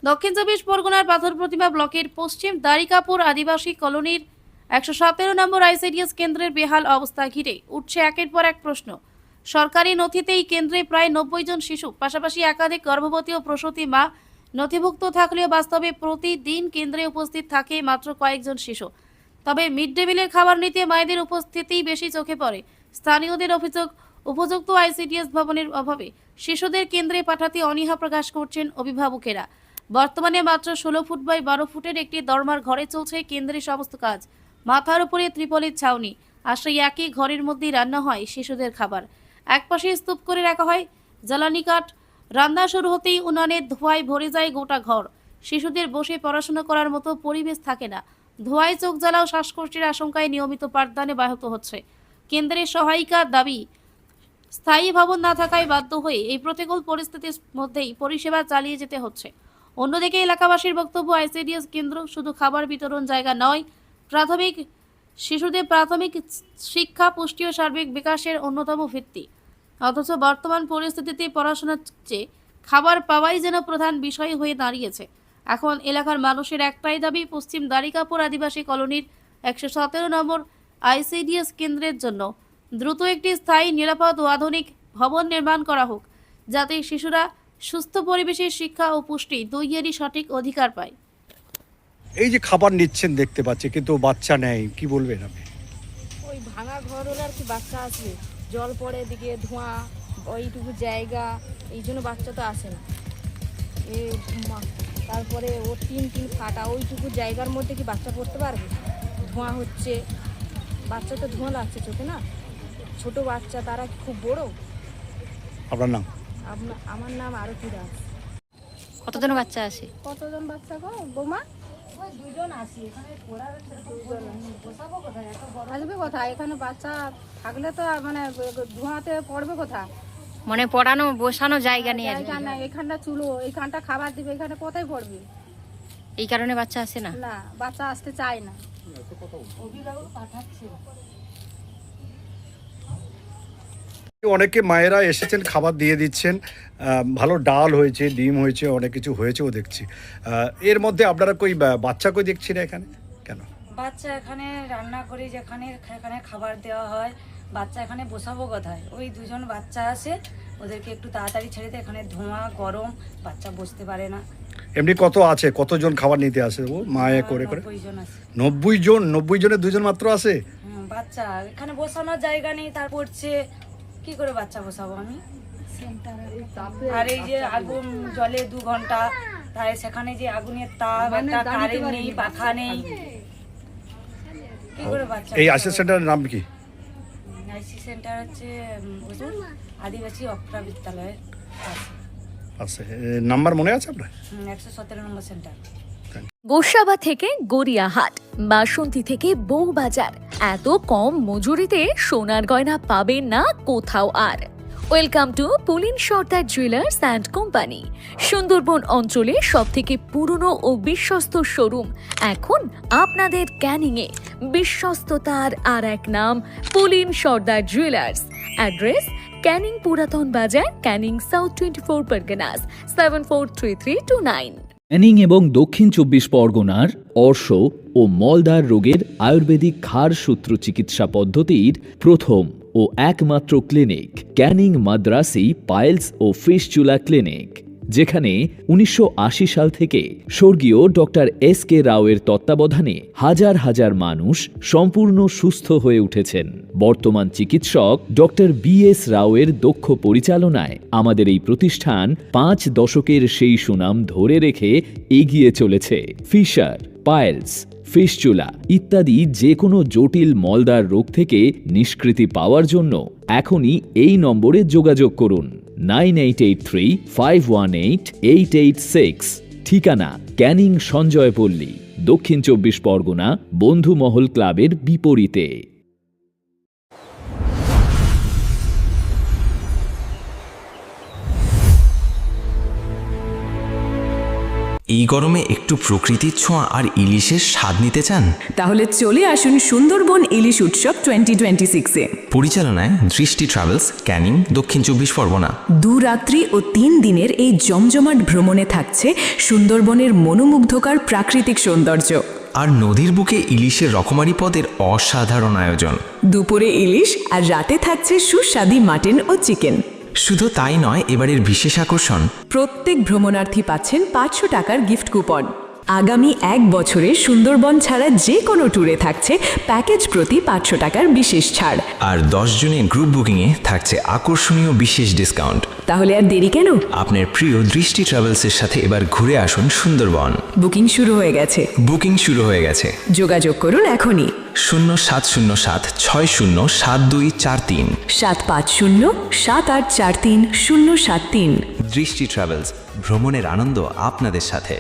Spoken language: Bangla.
দক্ষিণ চব্বিশ পরগনার পাথর প্রতিমা ব্লকের পশ্চিম দ্বারিকাপুর আদিবাসী কলোনির ১১৭ নম্বর আইসিডিএস কেন্দ্রের বেহাল অবস্থা ঘিরে উঠছে একের পর এক প্রশ্ন। সরকারি নথিতে এই কেন্দ্রে প্রায় ৯০ জন শিশু, পাশাপাশি একাধিক গর্ভবতী ও প্রসূতি মা নথিভুক্ত থাকলেও বাস্তবে প্রতিদিন কেন্দ্রে উপস্থিত থাকে মাত্র কয়েকজন শিশু। তবে মিড ডে মিলের খাবার নিতে মায়েদের উপস্থিতি বেশি চোখে পড়ে। স্থানীয়দের অভিযোগ, উপযুক্ত আইসিডিএস ভবনের অভাবে শিশুদের কেন্দ্রে পাঠাতে অনীহা প্রকাশ করছেন অভিভাবকেরা। বর্তমানে মাত্র ১৬ ফুট বাই ১২ ফুটের একটি দরমার ঘরে চলছে কেন্দ্রের সমস্ত কাজ। মাথার উপরে ত্রিপলের ছাউনি, আর সেই একই ঘরের মধ্যেই রান্না হয় শিশুদের খাবার। একপাশে স্তূপ করে রাখা হয় জ্বালানি কাঠ। রান্না শুরু হতেই উনানের ধোঁয়ায় ভরে যায় গোটা ঘর। শিশুদের বসে পড়াশোনা করার মতো পরিবেশ থাকে না। ধোঁয়ায় চোখ জ্বালা ও শ্বাসকষ্টের আশঙ্কায় নিয়মিত পাঠদানে ব্যাহত হচ্ছে। কেন্দ্রের সহায়িকার দাবি, স্থায়ী ভবন না থাকায় বাধ্য হয়ে এই প্রতিকূল পরিস্থিতির মধ্যেই পরিষেবা চালিয়ে যেতে হচ্ছে। অন্যদিকে এলাকাবাসীর বক্তব্য, আইসিডিএস কেন্দ্র শুধু খাবার বিতরণ জায়গা নয়, শিশুদের প্রাথমিক শিক্ষা, পুষ্টি ও সার্বিক বিকাশের অন্যতম ভিত্তি। অথচ বর্তমান পরিস্থিতিতে পড়াশোনার চেয়ে খাবার পাওয়াই যেন প্রধান বিষয় হয়ে দাঁড়িয়েছে। এখন এলাকার মানুষের একটাই দাবি, পশ্চিম দ্বারিকাপুর আদিবাসী কলোনির ১১৭ নম্বর আইসিডিএস কেন্দ্রের জন্য দ্রুত একটি স্থায়ী, নিরাপদ ও আধুনিক ভবন নির্মাণ করা হোক, যাতে শিশুরা সুস্থ পরিবেশে শিক্ষা ও পুষ্টি দুইয়েরই সঠিক অধিকার পায়। এই যে খাবার নিচ্ছেন দেখতে পাচ্ছি, কিন্তু বাচ্চা নেই, কি বলবেন আপনি? ওই ভাঙা ঘর হলে আর কি বাচ্চা আসবে, জল পড়ে, এদিকে ধোঁয়া, ওইটুকু জায়গা, এই জন্য বাচ্চা তো আসে না। তারপরে ও টিন ফাটা, ওইটুকু জায়গার মধ্যে কি বাচ্চা পড়তে পারবে? ধোঁয়া হচ্ছে, বাচ্চা তো ধোঁয়া লাগছে চোখে না। ছোট বাচ্চা, তারা কি খুব বড়? আপনার নাম? আমার নাম আরতি দাস। কতজন বাচ্চা আসে? কতজন বাচ্চা গো বৌমা? আসবে কোথায়? এখানে বাচ্চা থাকলে তো মানে ধোঁয়াতে পড়বে কোথায়? মানে পড়ানো বসানো জায়গা নেই আর কি। জায়গা নাই, এখানটা চুলো, এইখানটা খাবার দিবে, এখানে কোথায় পড়বে? এই কারণে বাচ্চা আসে না। না, বাচ্চা আসতে চায় না, অভিভাবক পাঠাচ্ছে। অনেকে মায়েরা এসেছেন, খাবার দিয়ে দিচ্ছেন, ভালো ডাল হয়েছে, ডিম হয়েছে, অনেক কিছু হয়েছেও দেখছি। এর মধ্যে আপনারা কই বাচ্চা কই দেখছি না এখানে, কেন? বাচ্চা এখানে রান্না করে, যেখানে এখানে খাবার দেওয়া হয়, বাচ্চা এখানে বসাবো কোথায়? ওই দুজন বাচ্চা আসে, ওদেরকে একটু তাড়াতাড়ি ছেড়ে দেয়। এখানে ধোঁয়া, গরম, বাচ্চা বসতে পারে না। এমনি কত আছে, কতজন খাবার নিতে আসে ও মায়ে করে করে? 90 জন আছে। 90 জন? 90 জনের দুজন মাত্র আসে? বাচ্চা এখানে বসানোর জায়গা নেই, তার পড়ছে, কি করে বাচ্চা বসাবো আমি? আর এই যে আগুন জলে 2 ঘন্টা, তাই সেখানে যে আগুনের তাপ, একটা কারেন্ট নেই, পাখা নেই, কি করে বাচ্চা? এই আশিস সেন্টারের নাম কি? আইসি সেন্টার হচ্ছে আদিবাসী অপ্রা বিদ্যালয়ের আছে, নাম্বার মনে আছে আপনার? 117 নম্বর সেন্টার। গোসাবা থেকে গড়িয়াহাট, বাসন্তী থেকে বউবাজার, এত কম মজুরিতে সোনার গয়না পাবেন না কোথাও আর। Welcome to Pulin Sardar jewellers and company. Sundarban অঞ্চলে সবথেকে পুরনো ও বিশ্বস্ত শোরুম এখন আপনাদের ক্যানিংয়ে। বিশ্বস্ততার আর এক নাম পুলিন সর্দার জুয়েলার্স। অ্যাড্রেস ক্যানিং পুরাতন বাজার, ক্যানিং সাউথ 24 পরগনাস, 743329। ক্যানিং এবং দক্ষিণ 24 পরগনার অর্শ ও মলদার রোগের আয়ুর্বেদিক ক্ষার সূত্র চিকিৎসা পদ্ধতির প্রথম ও একমাত্র ক্লিনিক ক্যানিং মাদ্রাসি পাইলস ও ফিস্চুলা ক্লিনিক, যেখানে 1980 সাল থেকে স্বর্গীয় ডক্টর এস.কে. রাওয়ের তত্ত্বাবধানে হাজার হাজার মানুষ সম্পূর্ণ সুস্থ হয়ে উঠেছেন। বর্তমান চিকিৎসক ডক্টর বি.এস. রাওয়ের দক্ষ পরিচালনায় আমাদের এই প্রতিষ্ঠান 5 দশকের সেই সুনাম ধরে রেখে এগিয়ে চলেছে। ফিশার, পাইলস, ফিস্চুলা ইত্যাদি যে কোনো জটিল মলদার রোগ থেকে নিষ্কৃতি পাওয়ার জন্য এখনই এই নম্বরে যোগাযোগ করুন। 9883518886। ঠিকানা ক্যানিং সঞ্জয়পল্লী, দক্ষিণ 24 পরগনা, বন্ধুমহল ক্লাবের বিপরীতে। এই গরমে একটু প্রকৃতির ছোঁয়া আর ইলিশের স্বাদ নিতে চান? তাহলে চলে আসুন সুন্দরবন ইলিশ উৎসব 2026-এ। পরিচালনায় দৃষ্টি ট্রাভেলস, ক্যানিং, দক্ষিণ 24 পরগনা। 2 রাত্রি ও 3 দিনের এই জমজমাট ভ্রমণে থাকছে সুন্দরবনের মনোমুগ্ধকর প্রাকৃতিক সৌন্দর্য আর নদীর বুকে ইলিশের রকমারি পদের অসাধারণ আয়োজন। দুপুরে ইলিশ আর রাতে থাকছে সুস্বাদু মাটন ও চিকেন। শুধু তাই নয়, এবারের বিশেষ আকর্ষণ, প্রত্যেক ভ্রমণার্থী পাচ্ছেন 500 টাকার গিফট কুপন। আগামী 1 বছরে সুন্দরবন ছাড়া যে কোনো ট্যুরে থাকছে প্যাকেজ প্রতি 500 টাকার বিশেষ ছাড়। আর 10 জনের গ্রুপ বুকিংয়ে থাকছে আকর্ষণীয় বিশেষ ডিসকাউন্ট। তাহলে আর দেরি কেন? আপনার প্রিয় দৃষ্টি ট্রাভেলসের সাথে এবার ঘুরে আসুন সুন্দরবন। বুকিং শুরু হয়ে গেছে। বুকিং শুরু হয়ে গেছে। যোগাযোগ করুন এখনই 0707607243 750-7843-073। দৃষ্টি ট্রাভেলস, ভ্রমণের আনন্দ আপনাদের সাথে।